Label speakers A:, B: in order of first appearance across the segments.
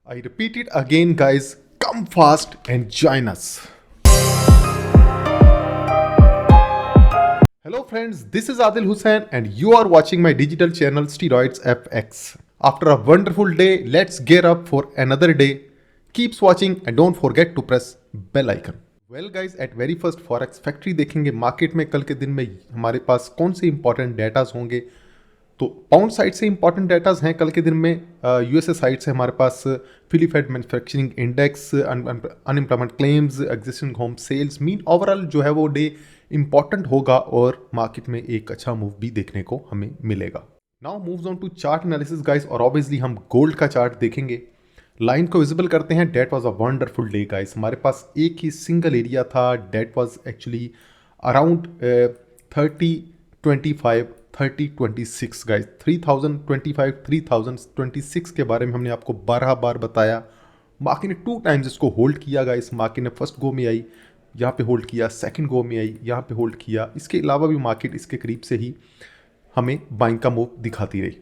A: I repeat it again, guys. Come fast and join us. Hello, friends. This is Adil Hussain, and you are watching my digital channel Steroids FX. After a wonderful day, let's gear up for another day. Keeps watching and don't forget to press bell icon. Well guys at very first forex factory देखेंगे market में कल के दिन में हमारे पास कौन से important datas होंगे। तो पाउंड साइड से इंपॉर्टेंट डेटाज हैं कल के दिन में। यूएसए साइड से हमारे पास Philly Fed manufacturing index, unemployment claims, existing home sales, mean overall जो है वो डे इंपॉर्टेंट होगा और मार्केट में एक अच्छा मूव भी देखने को हमें मिलेगा। Now moves on to chart analysis guys, और ऑब्वियसली हम गोल्ड का चार्ट देखेंगे। लाइन को विजिबल करते हैं। That was a wonderful day guys. हमारे पास एक ही सिंगल एरिया था। That was actually around 3025 3026 guys. 3025 3026 के बारे में हमने आपको 12 बार बताया। मार्केट ने 2 टाइम्स इसको होल्ड किया गाइस। मार्केट ने फर्स्ट गो में आई, यहाँ पे होल्ड किया, सेकंड गो में आई, यहाँ पे होल्ड किया। इसके अलावा भी मार्केट इसके करीब से ही हमें बाइंग का मूव दिखाती रही।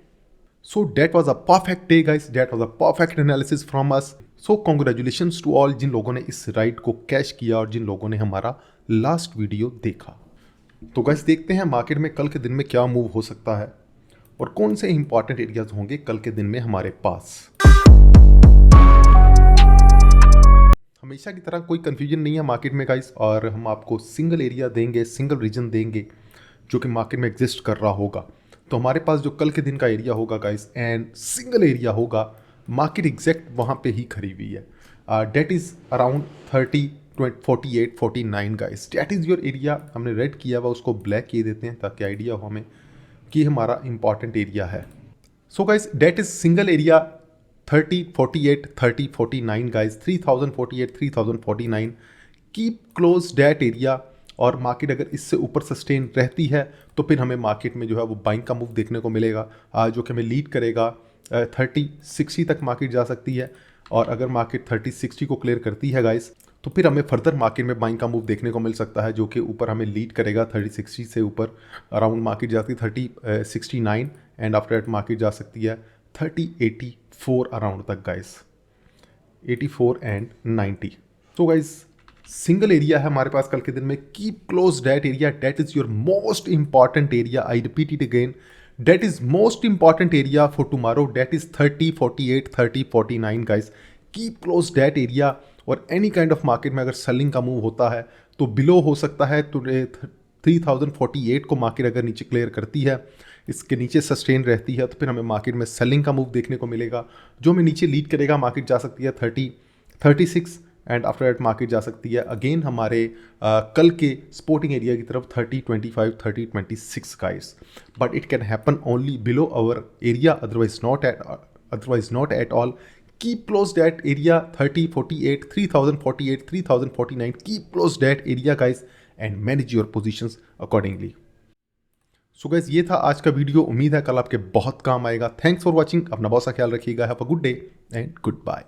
A: So that was a perfect day guys, that was a perfect analysis from us. So congratulations to all जिन लोगों ने इस राइड को कैश किया और जिन लोगों ने हमारा लास्ट वीडियो देखा। तो गाइस देखते हैं मार्केट में कल के दिन में क्या मूव हो सकता है और कौन से इंपॉर्टेंट एरियाज होंगे कल के दिन में हमारे पास। हमेशा की तरह कोई कंफ्यूजन नहीं है मार्केट में गाइस, और हम आपको सिंगल एरिया देंगे, सिंगल रीजन देंगे जो कि मार्केट में एग्जिस्ट कर रहा होगा। तो हमारे पास जो कल के दिन का एरिया होगा गाइस एंड सिंगल एरिया होगा, मार्केट एग्जैक्ट वहाँ पे ही खड़ी हुई है। That is around 30 48 49 guys. That is your area. हमने रेड किया हुआ, उसको ब्लैक किए देते हैं ताकि आइडिया हो हमें कि हमारा इंपॉर्टेंट एरिया है। So guys that is single area 30 48 30 49 guys. 3048 3049 keep close that area. और मार्केट अगर इससे ऊपर सस्टेन रहती है तो फिर हमें मार्केट में जो है वो बाइंग का मूव देखने को मिलेगा, जो कि हमें लीड करेगा। 30-60 तक मार्केट जा सकती है, और अगर मार्केट 30-60 को क्लियर करती है गाइस तो फिर हमें फर्दर मार्केट में बाइंग का मूव देखने को मिल सकता है, जो कि ऊपर हमें लीड करेगा। 30-60 से ऊपर अराउंड मार्केट जाती है 30-69 एंड आफ्टर दैट मार्केट जा सकती है 30-84 अराउंड तक गाइस, 84 एंड 90। तो गाइस सिंगल एरिया है हमारे पास कल के दिन में। Keep close that area, that is your most important area. I repeat it again, that is most important area for tomorrow. That is 30 48 30 49 guys. Keep close that area. और any kind of market में अगर selling का move होता है तो below हो सकता है। तो 3048 को मार्केट अगर नीचे क्लियर करती है, इसके नीचे सस्टेन रहती है, तो फिर हमें मार्केट में सेलिंग का मूव देखने को मिलेगा, जो हमें नीचे लीड करेगा। मार्केट जा सकती है 30-36 एंड आफ्टर दैट मार्केट जा सकती है अगेन हमारे कल के सपोर्टिंग एरिया की तरफ 30-25 30-26 guys. But it can happen only below our area, otherwise not at all. Keep close that area 3048 3048 3049। Keep close that area guys and manage your positions accordingly. So guys ये था आज का video. उम्मीद है कल आपके बहुत काम आएगा। Thanks for watching. अपना बहुत सा ख्याल रखिएगा। Have a good day and good bye.